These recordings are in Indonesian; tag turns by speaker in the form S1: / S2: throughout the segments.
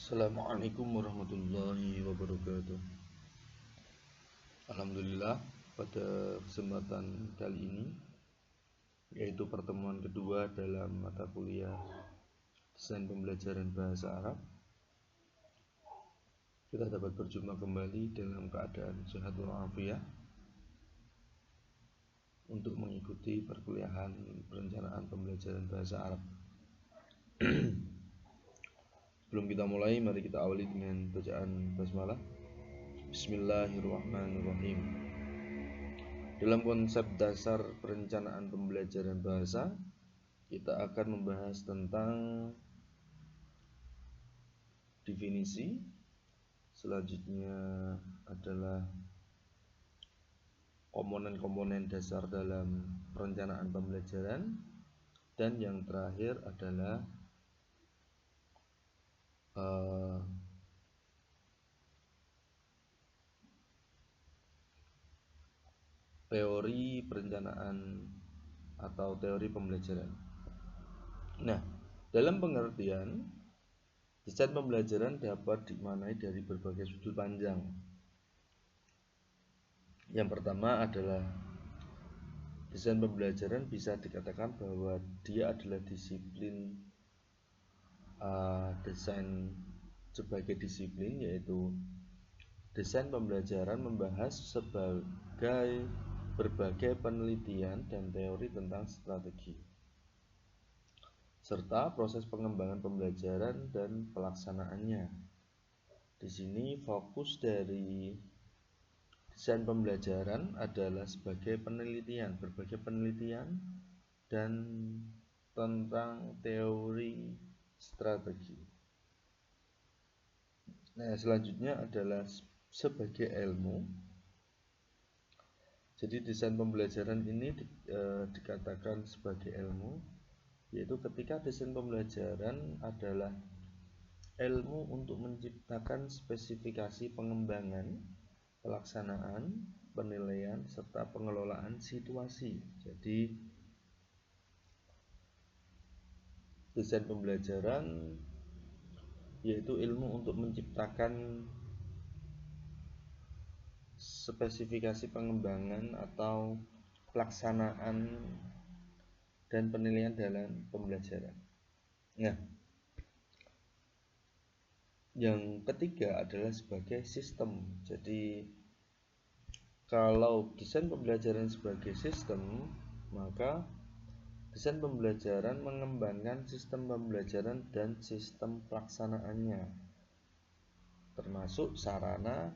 S1: Assalamualaikum warahmatullahi wabarakatuh. Alhamdulillah, pada kesempatan kali ini, yaitu pertemuan kedua dalam mata kuliah Desain Pembelajaran Bahasa Arab, kita dapat berjumpa kembali dalam keadaan sehat walafiat untuk mengikuti perkuliahan perencanaan pembelajaran bahasa Arab. Sebelum kita mulai, mari kita awali dengan bacaan basmalah. Bismillahirrahmanirrahim. Dalam konsep dasar perencanaan pembelajaran bahasa, kita akan membahas tentang definisi. Selanjutnya adalah komponen-komponen dasar dalam perencanaan pembelajaran, dan yang terakhir adalah teori perencanaan atau teori pembelajaran. Nah, dalam pengertian, desain pembelajaran dapat dimaknai dari berbagai sudut pandang. Yang pertama adalah desain pembelajaran bisa dikatakan bahwa dia adalah disiplin desain sebagai disiplin, yaitu desain pembelajaran membahas sebagai berbagai penelitian dan teori tentang strategi serta proses pengembangan pembelajaran dan pelaksanaannya. Di sini fokus dari desain pembelajaran adalah sebagai penelitian, berbagai penelitian dan tentang teori strategi. Nah, selanjutnya adalah sebagai ilmu. Jadi desain pembelajaran ini dikatakan sebagai ilmu, yaitu ketika desain pembelajaran adalah ilmu untuk menciptakan spesifikasi pengembangan, pelaksanaan, penilaian, serta pengelolaan situasi. Jadi desain pembelajaran yaitu ilmu untuk menciptakan spesifikasi pengembangan atau pelaksanaan dan penilaian dalam pembelajaran. Nah, yang ketiga adalah sebagai sistem. Jadi kalau desain pembelajaran sebagai sistem, maka desain pembelajaran mengembangkan sistem pembelajaran dan sistem pelaksanaannya, termasuk sarana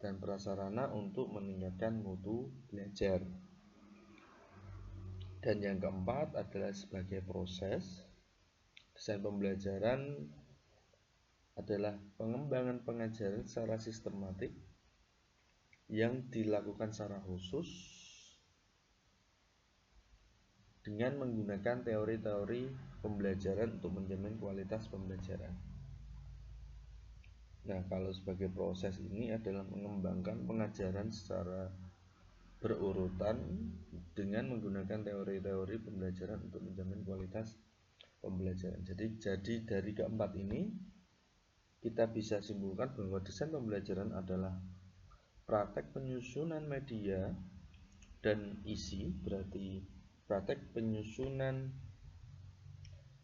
S1: dan prasarana untuk meningkatkan mutu belajar. Dan yang keempat adalah sebagai proses. Desain pembelajaran adalah pengembangan pengajaran secara sistematik yang dilakukan secara khusus dengan menggunakan teori-teori pembelajaran untuk menjamin kualitas pembelajaran. Nah, kalau sebagai proses ini adalah mengembangkan pengajaran secara berurutan dengan menggunakan teori-teori pembelajaran untuk menjamin kualitas pembelajaran. Jadi dari keempat ini kita bisa simpulkan bahwa desain pembelajaran adalah praktek penyusunan media dan isi, berarti praktek penyusunan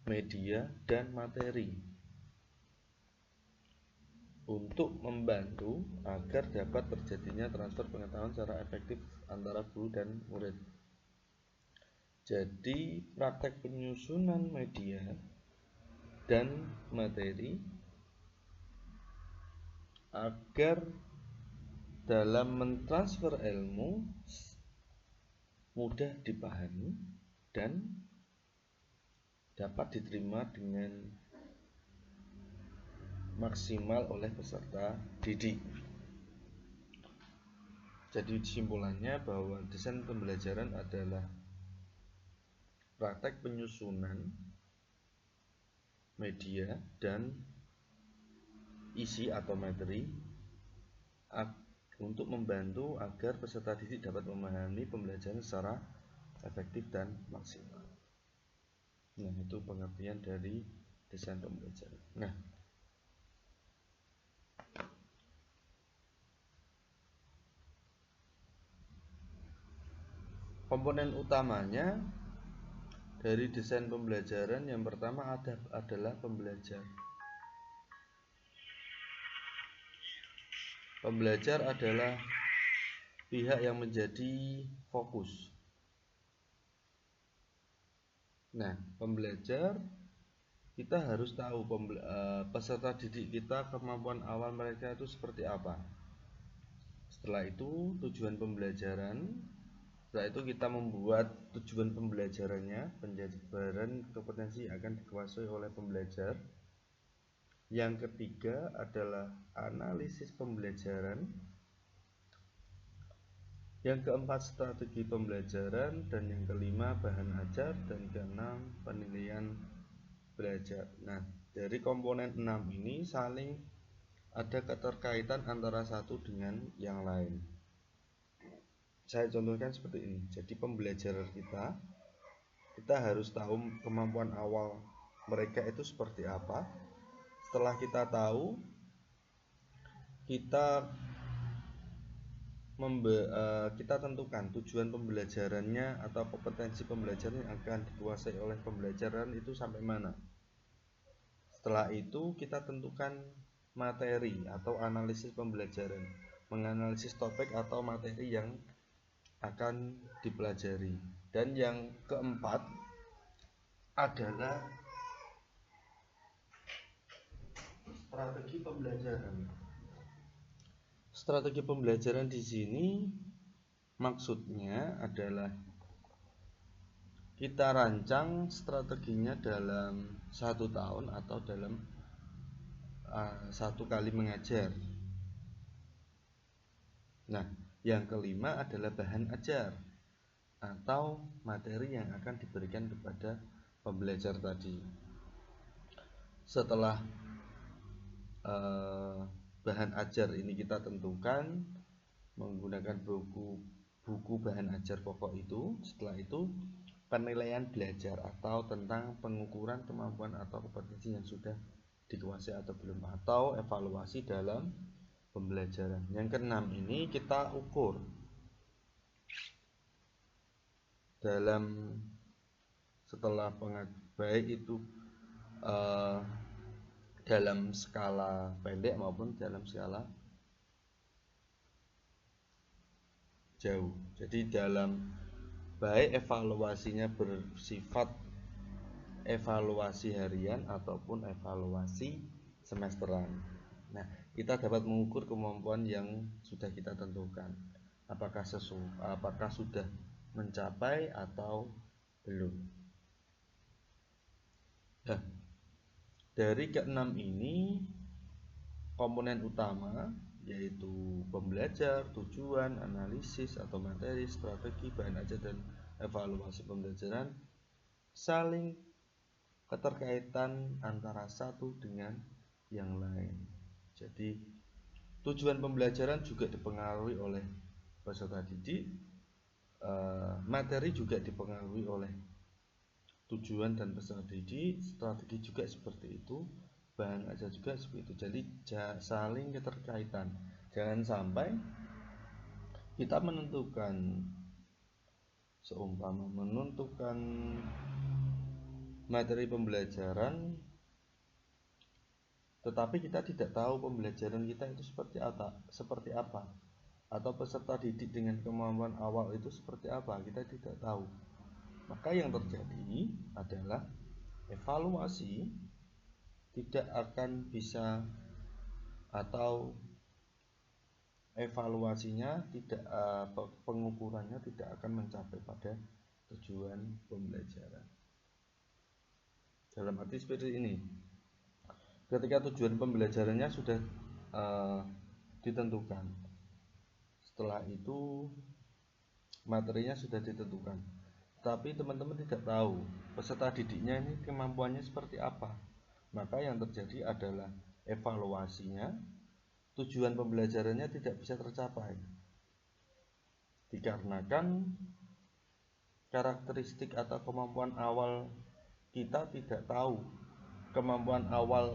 S1: media dan materi untuk membantu agar dapat terjadinya transfer pengetahuan secara efektif antara guru dan murid. Jadi praktek penyusunan media dan materi agar dalam mentransfer ilmu mudah dipahami dan dapat diterima dengan maksimal oleh peserta didik. Jadi kesimpulannya bahwa desain pembelajaran adalah praktek penyusunan media dan isi atau materi untuk membantu agar peserta didik dapat memahami pembelajaran secara efektif dan maksimal. Nah, itu pengertian dari desain pembelajaran. Nah, komponen utamanya dari desain pembelajaran yang pertama adalah pembelajar. Pembelajar adalah pihak yang menjadi fokus. Nah, pembelajar, kita harus tahu peserta didik kita, kemampuan awal mereka itu seperti apa. Setelah itu tujuan pembelajaran. Setelah itu kita membuat tujuan pembelajarannya, penjabaran kompetensi akan dikuasai oleh pembelajar. Yang ketiga adalah analisis pembelajaran. Yang keempat strategi pembelajaran, dan yang kelima bahan ajar, dan keenam penilaian belajar. Nah, dari komponen 6 ini saling ada keterkaitan antara satu dengan yang lain. Saya contohkan seperti ini. Jadi pembelajaran kita harus tahu kemampuan awal mereka itu seperti apa. Setelah kita tahu, kita tentukan tujuan pembelajarannya atau kompetensi pembelajaran yang akan dikuasai oleh pembelajaran itu sampai mana. Setelah itu kita tentukan materi atau analisis pembelajaran, menganalisis topik atau materi yang akan dipelajari. Dan yang keempat adalah strategi pembelajaran. Strategi pembelajaran di sini maksudnya adalah kita rancang strateginya dalam 1 tahun atau dalam 1 kali mengajar. Nah, yang kelima adalah bahan ajar atau materi yang akan diberikan kepada pembelajar tadi. Setelah bahan ajar ini kita tentukan menggunakan buku bahan ajar pokok itu. Setelah itu penilaian belajar atau tentang pengukuran kemampuan atau kompetensi yang sudah dikuasai atau belum, atau evaluasi dalam pembelajaran. Yang keenam ini kita ukur dalam setelah baik itu dalam skala pendek maupun dalam skala jauh. Jadi dalam baik evaluasinya bersifat evaluasi harian ataupun evaluasi semesteran. Nah, kita dapat mengukur kemampuan yang sudah kita tentukan, apakah sudah mencapai atau belum. Nah, dari keenam ini komponen utama yaitu pembelajar, tujuan, analisis atau materi, strategi, bahan ajar, dan evaluasi pembelajaran saling keterkaitan antara satu dengan yang lain. Jadi tujuan pembelajaran juga dipengaruhi oleh peserta didik, materi juga dipengaruhi oleh tujuan dan peserta didik, strategi juga seperti itu, bahan ajar juga seperti itu. Jadi saling keterkaitan. Jangan sampai kita menentukan materi pembelajaran, tetapi kita tidak tahu pembelajaran kita itu seperti apa, atau peserta didik dengan kemampuan awal itu seperti apa, kita tidak tahu. Maka yang terjadi adalah evaluasi tidak akan bisa, atau evaluasinya tidak, pengukurannya tidak akan mencapai pada tujuan pembelajaran. Dalam arti seperti ini, ketika tujuan pembelajarannya sudah ditentukan, setelah itu materinya sudah ditentukan, tapi teman-teman tidak tahu peserta didiknya ini kemampuannya seperti apa, maka yang terjadi adalah evaluasinya, tujuan pembelajarannya tidak bisa tercapai dikarenakan karakteristik atau kemampuan awal kita tidak tahu kemampuan awal